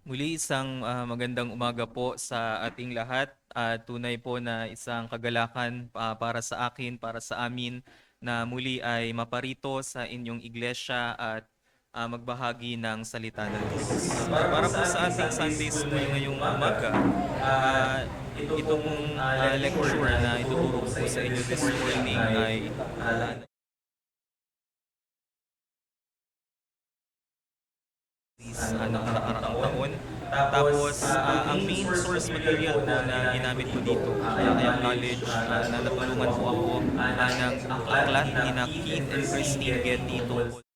Muli isang magandang umaga po sa ating lahat. Tunay po na isang kagalakan para sa akin, para sa amin na muli ay maparito sa inyong iglesia at magbahagi ng salita ng Diyos. Para po sa ating Sunday School ngayong umaga, ah, ito pong lecture na ituturo ko po sa inyo this morning ay ng nakaraang taon. Tapos, ang main source material po na ginamit ko dito ay ang knowledge na natulungan po ako ng aklat ni na Keith and Christine Getty tungkol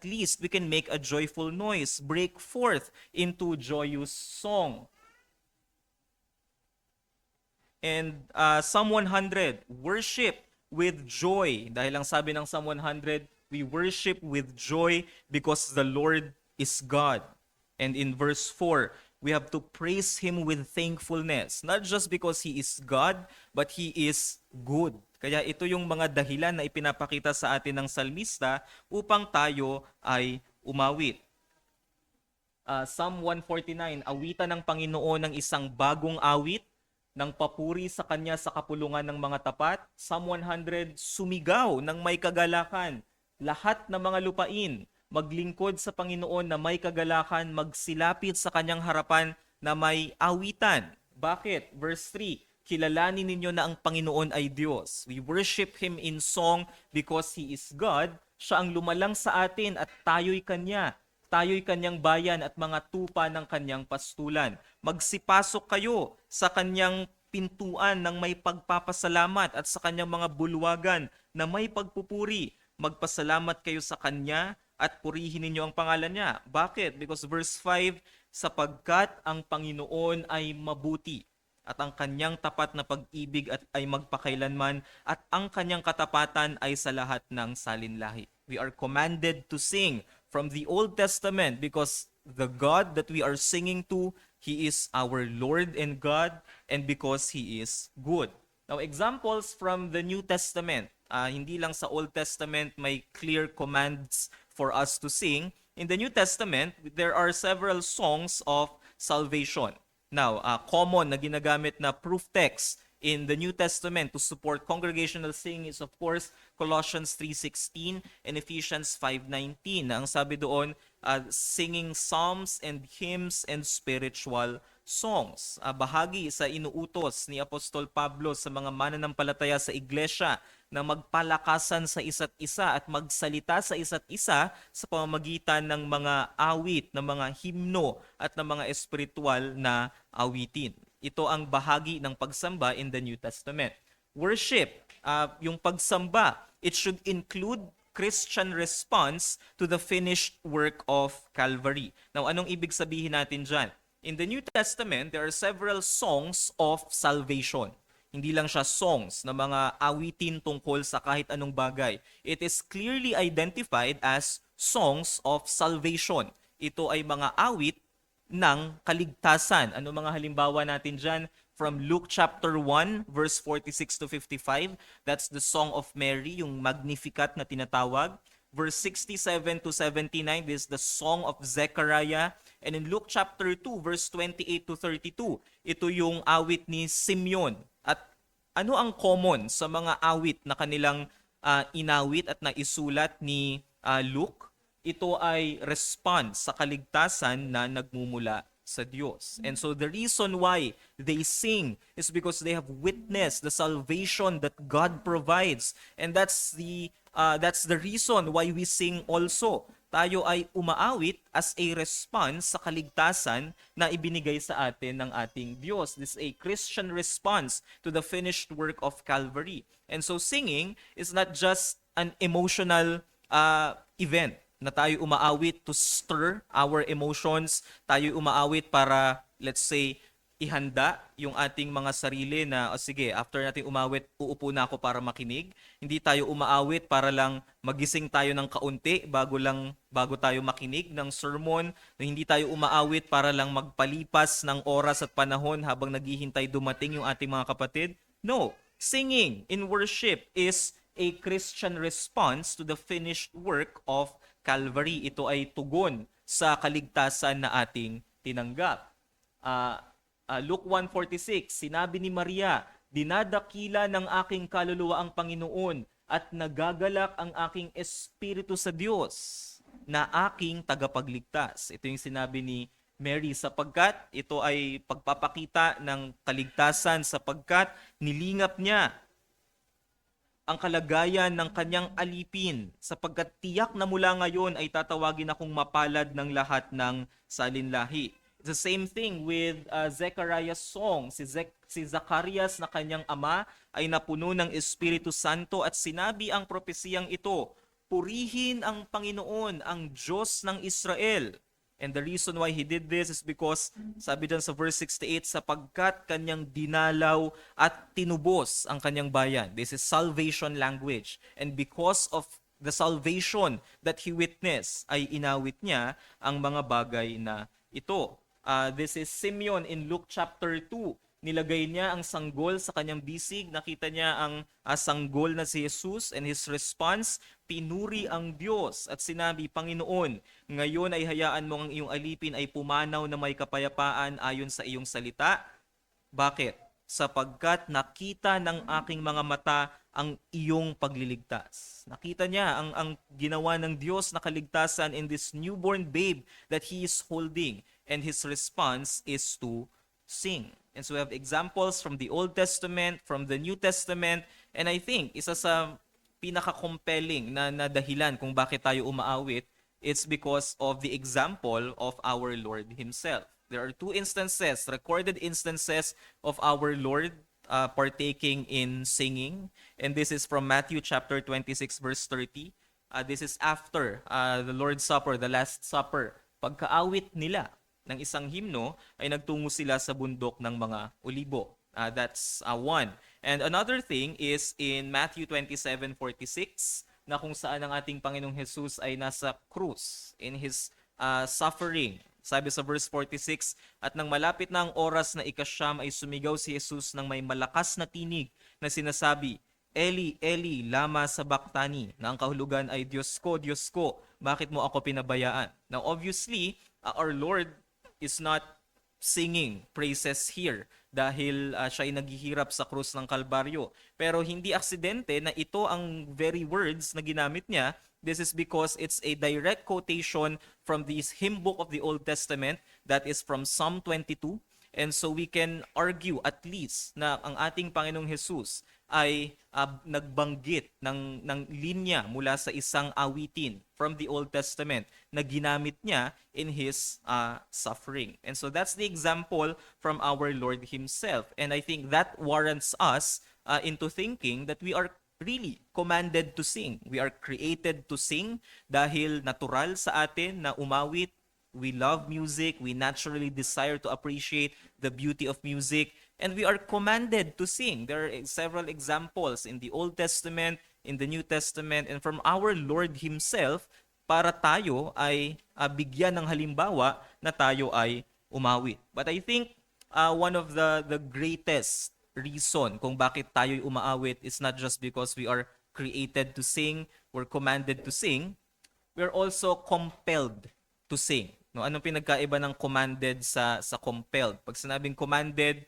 least we can make a joyful noise, break forth into joyous song. And Psalm 100, worship with joy. Dahil ang sabi ng Psalm 100, we worship with joy because the Lord is God. And in verse 4, we have to praise Him with thankfulness. Not just because He is God, but He is good. Kaya ito yung mga dahilan na ipinapakita sa atin ng salmista upang tayo ay umawit. Psalm 149, awitan ng Panginoon ng isang bagong awit, ng papuri sa Kanya sa kapulungan ng mga tapat. Psalm 100, sumigaw ng may kagalakan. Lahat ng mga lupain, maglingkod sa Panginoon na may kagalakan, magsilapit sa Kanyang harapan na may awitan. Bakit? Verse 3, kilalanin ninyo na ang Panginoon ay Diyos. We worship Him in song because He is God. Siya ang lumalang sa atin at tayo'y Kanya. Tayo'y Kanyang bayan at mga tupa ng Kanyang pastulan. Magsipasok kayo sa Kanyang pintuan ng may pagpapasalamat at sa Kanyang mga bulwagan na may pagpupuri. Magpasalamat kayo sa Kanya at purihin ninyo ang pangalan niya. Bakit? Because verse 5, sapagkat ang Panginoon ay mabuti at ang Kanyang tapat na pag-ibig ay magpakailanman at ang Kanyang katapatan ay sa lahat ng salinlahi. We are commanded to sing from the Old Testament because the God that we are singing to, He is our Lord and God, and because He is good. Now, examples from the New Testament. Hindi lang sa Old Testament may clear commands for us to sing. In the New Testament, there are several songs of salvation. Now, common na ginagamit na proof text in the New Testament to support congregational singing is of course Colossians 3:16 and Ephesians 5:19. Ang sabi doon, singing psalms and hymns and spiritual songs. Bahagi sa inuutos ni Apostol Pablo sa mga mananampalataya sa iglesia na magpalakasan sa isa't isa at magsalita sa isa't isa sa pamamagitan ng mga awit, ng mga himno at ng mga espiritual na awitin. Ito ang bahagi ng pagsamba in the New Testament. Worship, yung pagsamba, it should include Christian response to the finished work of Calvary. Now, anong ibig sabihin natin dyan? In the New Testament, there are several songs of salvation. Hindi lang siya songs na mga awitin tungkol sa kahit anong bagay. It is clearly identified as songs of salvation. Ito ay mga awit ng kaligtasan. Ano mga halimbawa natin dyan? From Luke chapter 1, verse 46 to 55, that's the Song of Mary, yung Magnificat na tinatawag. Verse 67 to 79, this is the Song of Zechariah. And in Luke chapter 2, verse 28 to 32, ito yung awit ni Simeon. At ano ang common sa mga awit na kanilang inawit at naisulat ni Luke? Ito ay response sa kaligtasan na nagmumula sa Diyos. And so the reason why they sing is because they have witnessed the salvation that God provides. And that's the reason why we sing also. Tayo ay umaawit as a response sa kaligtasan na ibinigay sa atin ng ating Diyos. This is a Christian response to the finished work of Calvary. And so singing is not just an emotional event na tayo umaawit to stir our emotions, tayo umaawit para, let's say, ihanda yung ating mga sarili na, sige, after natin umawit, uupo na ako para makinig. Hindi tayo umaawit para lang magising tayo ng kaunti bago tayo makinig ng sermon. Hindi tayo umaawit para lang magpalipas ng oras at panahon habang naghihintay dumating yung ating mga kapatid. No, singing in worship is a Christian response to the finished work of Calvary. Ito ay tugon sa kaligtasan na ating tinanggap. Luke 1:46, sinabi ni Maria, dinadakila ng aking kaluluwa ang Panginoon at nagagalak ang aking espiritu sa Diyos na aking tagapagligtas. Ito yung sinabi ni Mary sapagkat ito ay pagpapakita ng kaligtasan sapagkat nilingap niya ang kalagayan ng kanyang alipin sapagkat tiyak na mula ngayon ay tatawagin akong mapalad ng lahat ng salinlahi. It's the same thing with Zechariah's song. Si Zacarias na kanyang ama ay napuno ng Espiritu Santo at sinabi ang propesiyang ito, purihin ang Panginoon, ang Diyos ng Israel. And the reason why he did this is because, sabi dyan sa verse 68, sapagkat kanyang dinalaw at tinubos ang kanyang bayan. This is salvation language. And because of the salvation that he witnessed, ay inawit niya ang mga bagay na ito. This is Simeon in Luke chapter 2. Nilagay niya ang sanggol sa kanyang bisig. Nakita niya ang sanggol na si Jesus, and his response, pinuri ang Diyos at sinabi, Panginoon, ngayon ay hayaan mo ang iyong alipin ay pumanaw na may kapayapaan ayon sa iyong salita. Bakit? Sapagkat nakita ng aking mga mata ang iyong pagliligtas. Nakita niya ang ginawa ng Diyos na kaligtasan in this newborn babe that he is holding, and his response is to sing. And so we have examples from the Old Testament, from the New Testament, and I think isa sa pinaka-compelling na dahilan kung bakit tayo umaawit, it's because of the example of our Lord Himself. There are two instances, recorded instances of our Lord partaking in singing, and this is from Matthew chapter 26 verse 30. This is after the Lord's Supper, the Last Supper. Pagkaawit nila ng isang himno ay nagtungo sila sa bundok ng mga olibo. That's one. And another thing is in Matthew 27:46 na kung saan ang ating Panginoong Jesus ay nasa krus in his suffering. Sabi sa verse 46, at nang malapit na ang oras na ikasyam ay sumigaw si Jesus ng may malakas na tinig na sinasabi, Eli, Eli, lama sabachthani, na ang kahulugan ay Diyos ko, bakit mo ako pinabayaan? Now obviously, our Lord is not singing praises here dahil siya ay naghihirap sa krus ng Kalbaryo. Pero hindi aksidente na ito ang very words na ginamit niya. This is because it's a direct quotation from this hymn book of the Old Testament that is from Psalm 22. And so we can argue at least na ang ating Panginoong Jesus ay nagbanggit ng linya mula sa isang awitin from the Old Testament na ginamit niya in his suffering. And so that's the example from our Lord Himself. And I think that warrants us into thinking that we are really commanded to sing. We are created to sing dahil natural sa atin na umawit. We love music. We naturally desire to appreciate the beauty of music. And we are commanded to sing. There are several examples in the Old Testament, in the New Testament, and from our Lord Himself para tayo ay bigyan ng halimbawa na tayo ay umawit. But I think one of the greatest reason kung bakit tayo umaawit is not just because we are created to sing, we're commanded to sing, we're also compelled to sing. No, anong pinagkaiba ng commanded sa compelled? Pag sinabing commanded,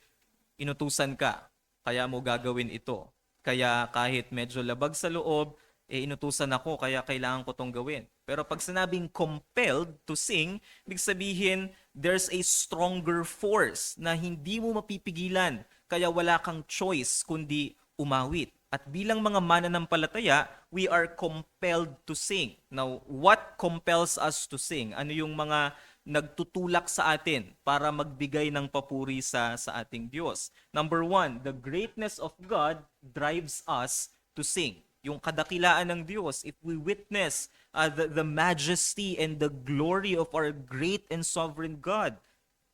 inutusan ka, kaya mo gagawin ito. Kaya kahit medyo labag sa loob, inutusan ako, kaya kailangan ko tong gawin. Pero pag sinabing compelled to sing, ibig sabihin, there's a stronger force na hindi mo mapipigilan, kaya wala kang choice kundi umawit. At bilang mga mananampalataya, we are compelled to sing. Now, what compels us to sing? Ano yung mga nagtutulak sa atin para magbigay ng papuri sa ating Diyos? Number one, the greatness of God drives us to sing. Yung kadakilaan ng Diyos, if we witness the majesty and the glory of our great and sovereign God,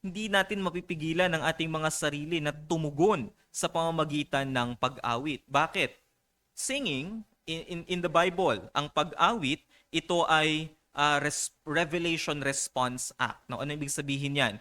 hindi natin mapipigilan ang ating mga sarili na tumugon sa pamamagitan ng pag-awit. Bakit? Singing in the Bible, ang pag-awit, ito ay Revelation Response Act. Now, ano ibig sabihin yan?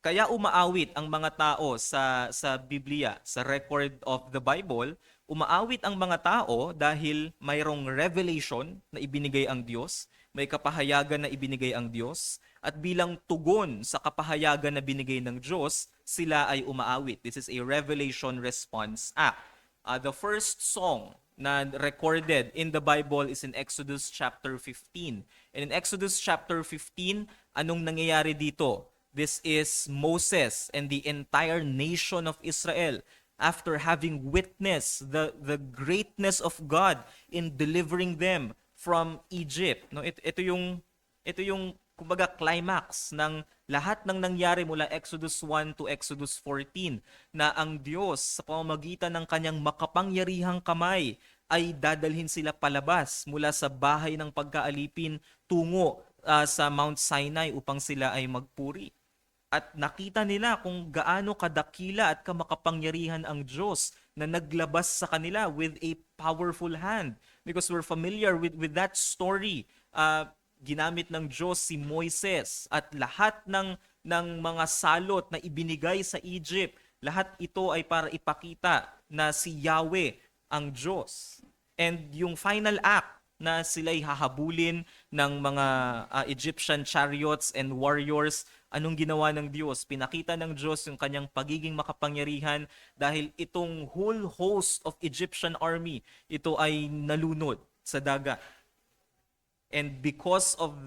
Kaya umaawit ang mga tao sa Biblia, sa record of the Bible, umaawit ang mga tao dahil mayroong revelation na ibinigay ang Diyos, may kapahayagan na ibinigay ang Diyos, at bilang tugon sa kapahayagan na binigay ng Diyos, sila ay umaawit. This is a Revelation Response Act. The first song na recorded in the Bible is in Exodus chapter 15. And in Exodus chapter 15, anong nangyayari dito? This is Moses and the entire nation of Israel after having witnessed the greatness of God in delivering them from Egypt. No, ito yung kumbaga climax ng lahat ng nangyari mula Exodus 1 to Exodus 14 na ang Diyos sa pamamagitan ng kanyang makapangyarihang kamay ay dadalhin sila palabas mula sa bahay ng pagkaalipin tungo sa Mount Sinai upang sila ay magpuri. At nakita nila kung gaano kadakila at kamakapangyarihan ang Diyos na naglabas sa kanila with a powerful hand. Because we're familiar with that story. Ginamit ng Diyos si Moises at lahat ng mga salot na ibinigay sa Egypt, lahat ito ay para ipakita na si Yahweh ang Diyos. And yung final act na sila'y hahabulin ng mga Egyptian chariots and warriors, anong ginawa ng Diyos? Pinakita ng Diyos yung kanyang pagiging makapangyarihan dahil itong whole host of Egyptian army, ito ay nalunod sa dagat. And because of,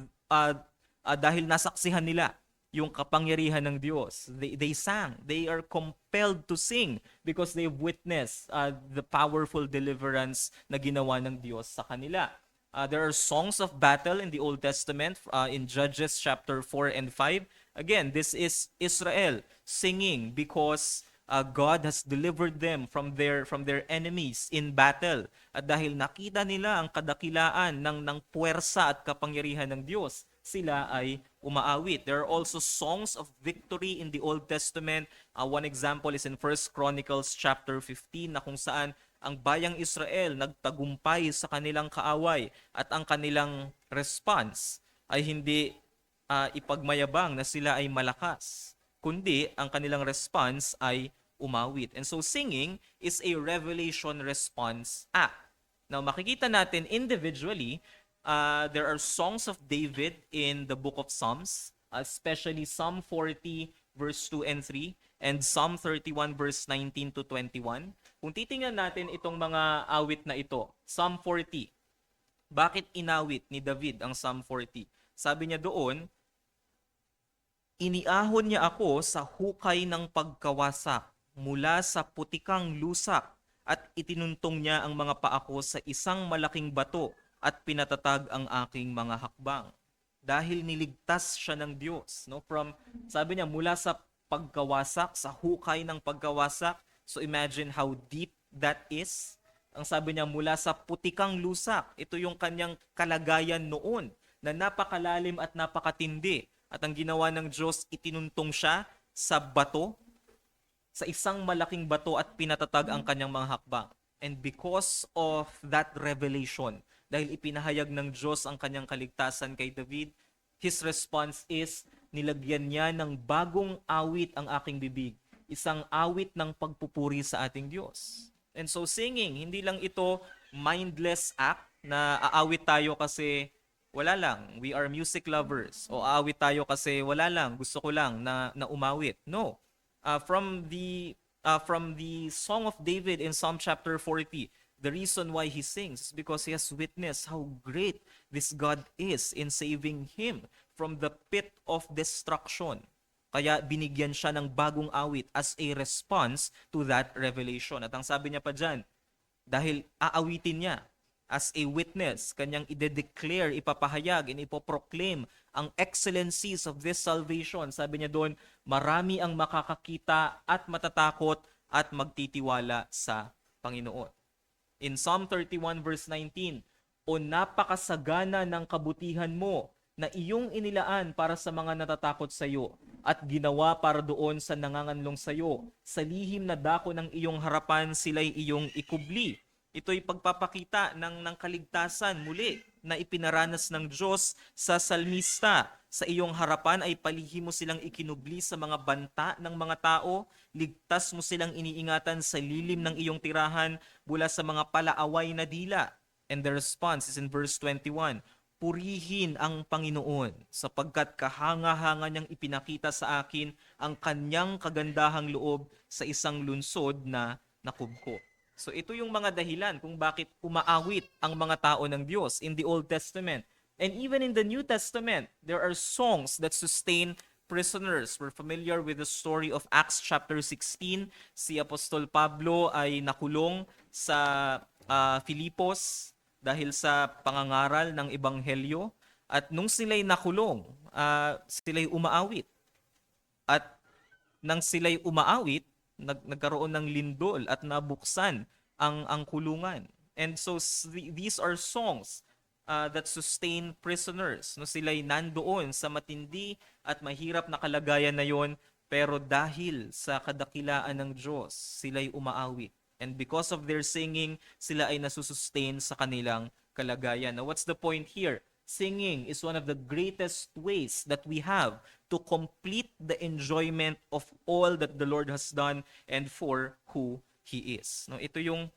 dahil nasaksihan nila yung kapangyarihan ng Diyos, they sang. They are compelled to sing because they've witnessed the powerful deliverance na ginawa ng Diyos sa kanila. There are songs of battle in the Old Testament in Judges chapter 4 and 5. Again, this is Israel singing because God has delivered them from their enemies in battle. At dahil nakita nila ang kadakilaan ng puwersa at kapangyarihan ng Diyos, sila ay umaawit. There are also songs of victory in the Old Testament. One example is in 1 Chronicles chapter 15 na kung saan ang bayang Israel nagtagumpay sa kanilang kaaway at ang kanilang response ay hindi ipagmayabang na sila ay malakas, kundi ang kanilang response ay umawit. And so singing is a revelation response act. Now makikita natin individually, there are songs of David in the book of Psalms, especially Psalm 40 verse 2 and 3 and Psalm 31 verse 19 to 21. Kung titingnan natin itong mga awit na ito, Psalm 40, bakit inawit ni David ang Psalm 40? Sabi niya doon, iniahon niya ako sa hukay ng pagkawasak mula sa putikang lusak at itinuntong niya ang mga paa ko sa isang malaking bato at pinatatag ang aking mga hakbang. Dahil niligtas siya ng Diyos. No? Sabi niya, mula sa pagkawasak, sa hukay ng pagkawasak. So imagine how deep that is. Ang sabi niya, mula sa putikang lusak. Ito yung kanyang kalagayan noon na napakalalim at napakatindi. At ang ginawa ng Diyos, itinuntong siya sa bato, sa isang malaking bato at pinatatag ang kanyang mga hakbang. And because of that revelation, dahil ipinahayag ng Diyos ang kanyang kaligtasan kay David, his response is, nilagyan niya ng bagong awit ang aking bibig. Isang awit ng pagpupuri sa ating Diyos. And so singing, hindi lang ito mindless act na aawit tayo kasi wala lang, we are music lovers. O aawit tayo kasi wala lang, gusto ko lang na umawit. No. From the Song of David in Psalm chapter 40, the reason why he sings is because he has witnessed how great this God is in saving him from the pit of destruction. Kaya binigyan siya ng bagong awit as a response to that revelation. At ang sabi niya pa dyan, dahil aawitin niya as a witness, kanyang ide-declare, ipapahayag, and ipoproclaim ang excellencies of this salvation. Sabi niya doon, marami ang makakakita at matatakot at magtitiwala sa Panginoon. In Psalm 31 verse 19, o napakasagana ng kabutihan mo na iyong inilaan para sa mga natatakot sa iyo at ginawa para doon sa nanganganlong sa iyo. Sa lihim na dako ng iyong harapan sila'y iyong ikubli. Ito'y pagpapakita ng kaligtasan muli na ipinaranas ng Diyos sa salmista. Sa iyong harapan ay palihim mo silang ikinubli sa mga banta ng mga tao, ligtas mo silang iniingatan sa lilim ng iyong tirahan mula sa mga palaaway na dila. And the response is in verse 21, purihin ang Panginoon sapagkat kahanga-hanga niyang ipinakita sa akin ang kanyang kagandahang loob sa isang lunsod na nakubko. So ito yung mga dahilan kung bakit umaawit ang mga tao ng Diyos in the Old Testament. And even in the New Testament, there are songs that sustain prisoners. We're familiar with the story of Acts chapter 16. Si Apostol Pablo ay nakulong sa Filipos dahil sa pangangaral ng ebanghelyo. At nung sila'y nakulong, sila'y umaawit. At nang sila'y umaawit, nagkaroon ng lindol at nabuksan ang kulungan. And so these are songs that sustain prisoners. No, sila'y nandoon sa matindi at mahirap na kalagayan na yon, pero dahil sa kadakilaan ng Diyos, sila'y umaawit. And because of their singing, sila ay nasusustain sa kanilang kalagayan. Now, what's the point here? Singing is one of the greatest ways that we have to complete the enjoyment of all that the Lord has done and for who He is. No, ito yung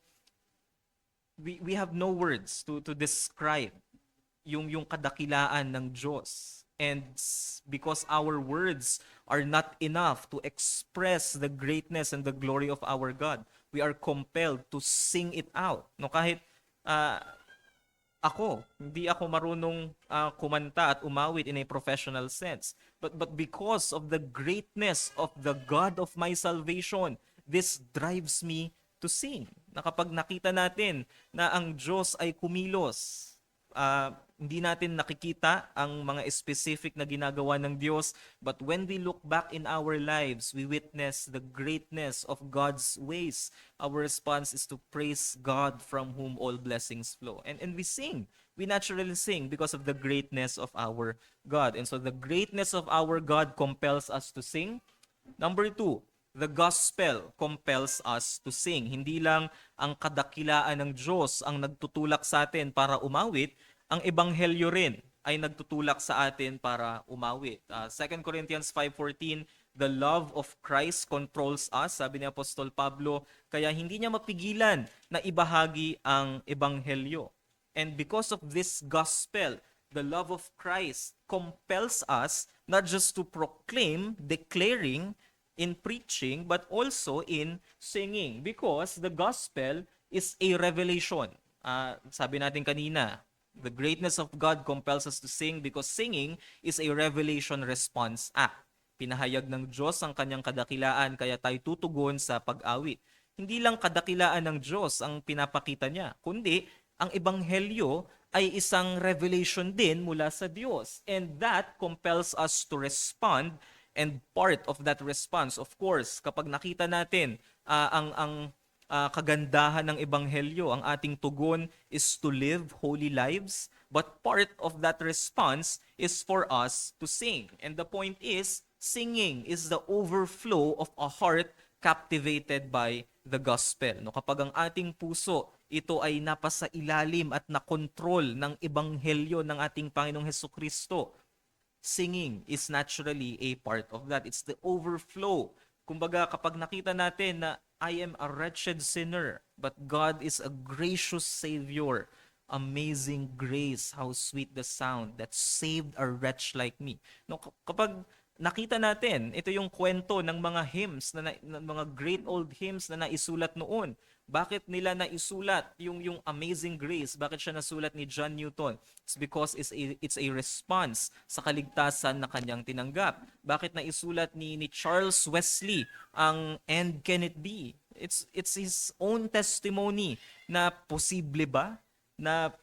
we have no words to describe yung kadakilaan ng Diyos. And because our words are not enough to express the greatness and the glory of our God, we are compelled to sing it out. No, kahit hindi ako marunong kumanta at umawit in a professional sense. But because of the greatness of the God of my salvation, this drives me to sing. Na kapag nakita natin na ang Diyos ay kumilos, hindi natin nakikita ang mga specific na ginagawa ng Diyos, but when we look back in our lives, we witness the greatness of God's ways. Our response is to praise God from whom all blessings flow. And we sing. We naturally sing because of the greatness of our God. And so the greatness of our God compels us to sing. Number 2, the gospel compels us to sing. Hindi lang ang kadakilaan ng Diyos ang nagtutulak sa atin para umawit, ang ebanghelyo rin ay nagtutulak sa atin para umawit. 2 Corinthians 5:14, the love of Christ controls us, sabi ni Apostol Pablo, kaya hindi niya mapigilan na ibahagi ang ebanghelyo. And because of this gospel, the love of Christ compels us not just to proclaim, declaring, in preaching, but also in singing, because the gospel is a revelation. Sabi natin kanina, the greatness of God compels us to sing because singing is a revelation response act. Pinahayag ng Diyos ang kanyang kadakilaan, kaya tayo tutugon sa pag-awit. Hindi lang kadakilaan ng Diyos ang pinapakita niya, kundi ang ebanghelyo ay isang revelation din mula sa Diyos. And that compels us to respond. And part of that response, of course, kapag nakita natin ang kagandahan ng ebanghelyo, ang ating tugon is to live holy lives. But part of that response is for us to sing. And the point is, singing is the overflow of a heart captivated by the gospel. No, kapag ang ating puso ito ay napasa ilalim at nakontrol ng ebanghelyo ng ating Panginoong Hesukristo, singing is naturally a part of that. It's the overflow. Kumbaga, kapag nakita natin na I am a wretched sinner, but God is a gracious Savior. Amazing grace, how sweet the sound that saved a wretch like me. No, kapag nakita natin, ito yung kwento ng mga hymns, ng mga great old hymns na naisulat noon. Bakit nila naisulat yung Amazing Grace? Bakit siya nasulat ni John Newton? It's because it's a response sa kaligtasan na kanyang tinanggap. Bakit naisulat ni Charles Wesley ang And Can It Be? It's his own testimony na posible ba na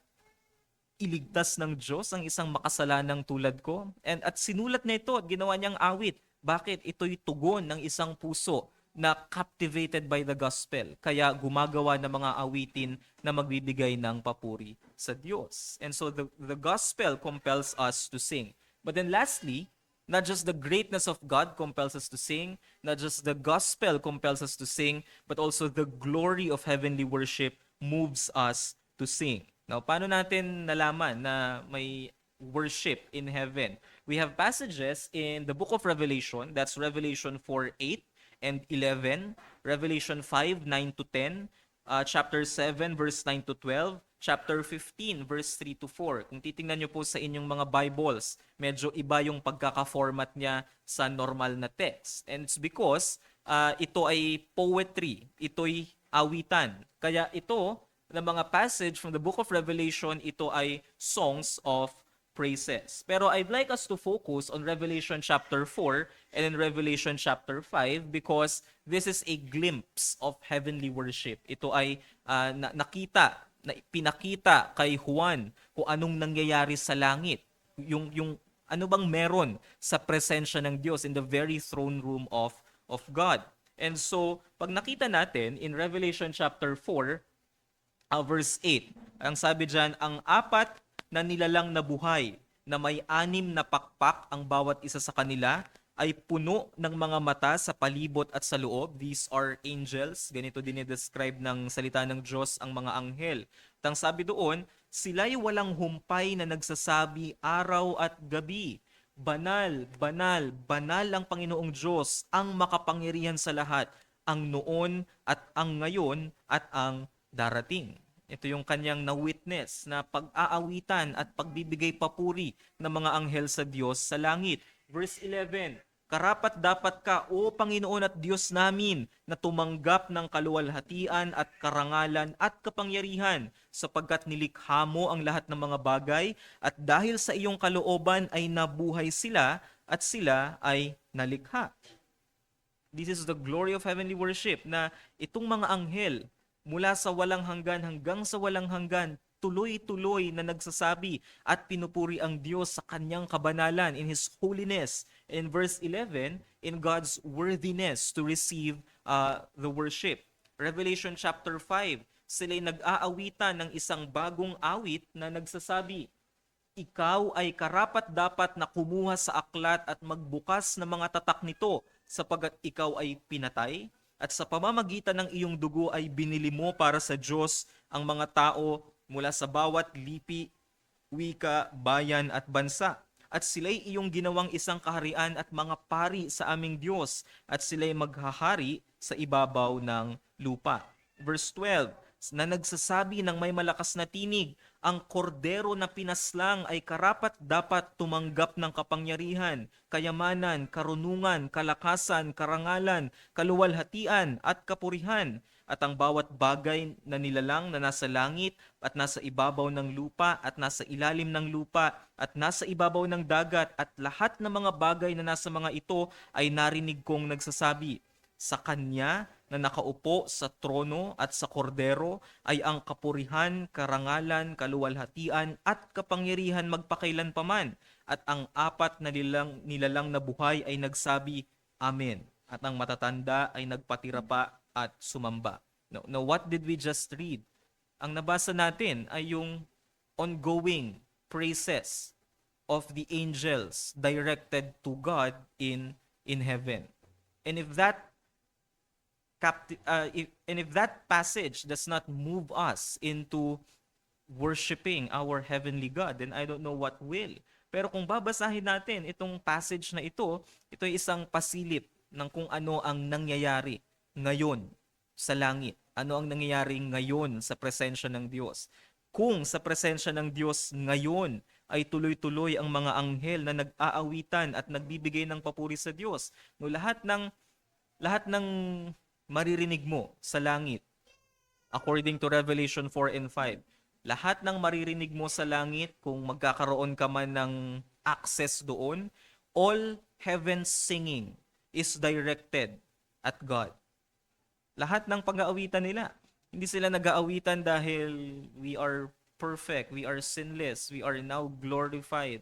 iligtas ng Diyos ang isang makasalanang tulad ko? At sinulat niya ito at ginawa niyang awit. Bakit? Ito'y tugon ng isang puso na captivated by the gospel. Kaya gumagawa ng mga awitin na magbibigay ng papuri sa Diyos. And so the gospel compels us to sing. But then lastly, not just the greatness of God compels us to sing, not just the gospel compels us to sing, but also the glory of heavenly worship moves us to sing. Now, paano natin nalaman na may worship in heaven? We have passages in the book of Revelation, that's Revelation 4:8 and 11, Revelation 5:9 to 10, chapter 7 verse 9 to 12, chapter 15 verse 3 to 4. Kung titingnan niyo po sa inyong mga Bibles, medyo iba yung pagkaka-format niya sa normal na text. And it's because ito ay poetry, ito'y awitan. Kaya ito, na mga passage from the book of Revelation, ito ay songs of praises. Pero I'd like us to focus on Revelation chapter 4 and in Revelation chapter 5 because this is a glimpse of heavenly worship. Ito ay pinakita kay Juan kung anong nangyayari sa langit. Yung ano bang meron sa presensya ng Diyos in the very throne room of God. And so, pag nakita natin in Revelation chapter 4, Verse 8. Ang sabi diyan, ang apat na nilalang na buhay na may anim na pakpak ang bawat isa sa kanila ay puno ng mga mata sa palibot at sa loob. These are angels. Ganito din i-describe ng salita ng Diyos ang mga anghel. At ang sabi doon, sila'y walang humpay na nagsasabi araw at gabi. Banal, banal, banal ang Panginoong Diyos, ang makapangyarihan sa lahat, ang noon at ang ngayon at ang darating. Ito yung kanyang na-witness na pag-aawitan at pagbibigay papuri ng mga anghel sa Diyos sa langit. Verse 11, karapat dapat ka, O Panginoon at Diyos namin, na tumanggap ng kaluwalhatian at karangalan at kapangyarihan, sapagkat nilikha mo ang lahat ng mga bagay, at dahil sa iyong kalooban ay nabuhay sila, at sila ay nalikha. This is the glory of heavenly worship, na itong mga anghel, mula sa walang hanggan hanggang sa walang hanggan, tuloy-tuloy na nagsasabi at pinupuri ang Diyos sa kanyang kabanalan, in His holiness. In verse 11, in God's worthiness to receive the worship. Revelation chapter 5, sila'y nag-aawitan ng isang bagong awit na nagsasabi, ikaw ay karapat-dapat na kumuha sa aklat at magbukas ng mga tatak nito, sapagat ikaw ay pinatay, at sa pamamagitan ng iyong dugo ay binili mo para sa Diyos ang mga tao mula sa bawat lipi, wika, bayan at bansa. At sila'y iyong ginawang isang kaharian at mga pari sa aming Diyos, at sila'y maghahari sa ibabaw ng lupa. Verse 12, na nagsasabi ng may malakas na tinig, ang kordero na pinaslang ay karapat dapat tumanggap ng kapangyarihan, kayamanan, karunungan, kalakasan, karangalan, kaluwalhatian at kapurihan. At ang bawat bagay na nilalang na nasa langit at nasa ibabaw ng lupa at nasa ilalim ng lupa at nasa ibabaw ng dagat at lahat ng mga bagay na nasa mga ito ay narinig kong nagsasabi, sa Kanya na nakaupo sa trono at sa kordero ay ang kapurihan, karangalan, kaluwalhatian at kapangyarihan magpakailanpaman. At ang apat na nilalang na buhay ay nagsabi, Amen. At ang matatanda ay nagpatira pa at sumamba. Now, what did we just read? Ang nabasa natin ay yung ongoing praises of the angels directed to God in heaven. And if that passage does not move us into worshiping our heavenly God, then I don't know what will. Pero kung babasahin natin itong passage na ito ay isang pasilip ng kung ano ang nangyayari ngayon sa langit. Ano ang nangyayari ngayon sa presensya ng Diyos. Kung sa presensya ng Diyos ngayon ay tuloy-tuloy ang mga anghel na nag-aawitan at nagbibigay ng papuri sa Diyos. No, lahat ng maririnig mo sa langit, according to Revelation 4 and 5, lahat ng maririnig mo sa langit, kung magkakaroon ka man ng access doon, all heaven singing is directed at God. Lahat ng pag-aawitan nila, hindi sila nag-aawitan dahil we are perfect, we are sinless, we are now glorified.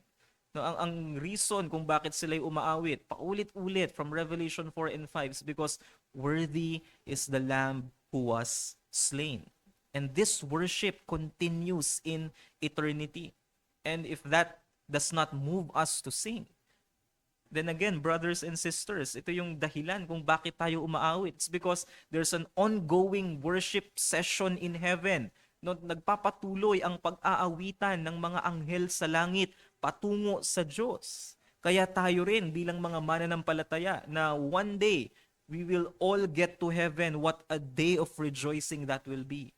No, ang reason kung bakit sila umaawit, paulit-ulit from Revelation 4 and 5 is because worthy is the Lamb who was slain. And this worship continues in eternity. And if that does not move us to sing, then again, brothers and sisters, ito yung dahilan kung bakit tayo umaawit. It's because there's an ongoing worship session in heaven. No, nagpapatuloy ang pag-aawitan ng mga anghel sa langit patungo sa Diyos. Kaya tayo rin bilang mga mananampalataya na one day we will all get to heaven. What a day of rejoicing that will be.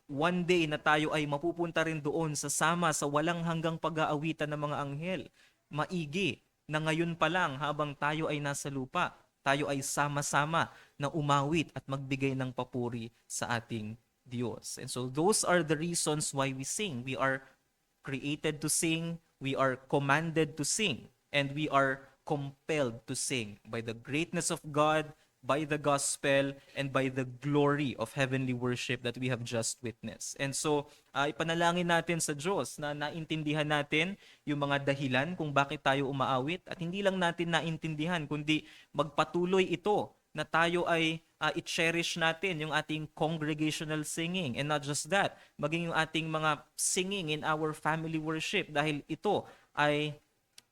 One day na tayo ay mapupunta rin doon sa sama sa walang hanggang pag-aawitan ng mga anghel. Maigi na ngayon pa lang habang tayo ay nasa lupa, tayo ay sama-sama na umawit at magbigay ng papuri sa ating Diyos. And so those are the reasons why we sing. We are created to sing, we are commanded to sing, and we are compelled to sing by the greatness of God, by the gospel, and by the glory of heavenly worship that we have just witnessed. And so, ipanalangin natin sa Diyos na naintindihan natin yung mga dahilan kung bakit tayo umaawit, at hindi lang natin naintindihan, kundi magpatuloy ito na tayo ay i-cherish natin yung ating congregational singing. And not just that, maging yung ating mga singing in our family worship dahil ito ay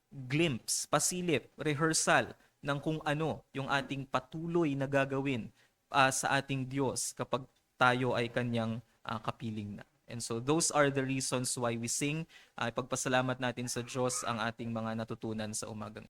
glimpse, pasilip, rehearsal ng kung ano yung ating patuloy na gagawin sa ating Diyos kapag tayo ay kanyang kapiling na. And so those are the reasons why we sing. Ipagpasalamat natin sa Diyos ang ating mga natutunan sa umagang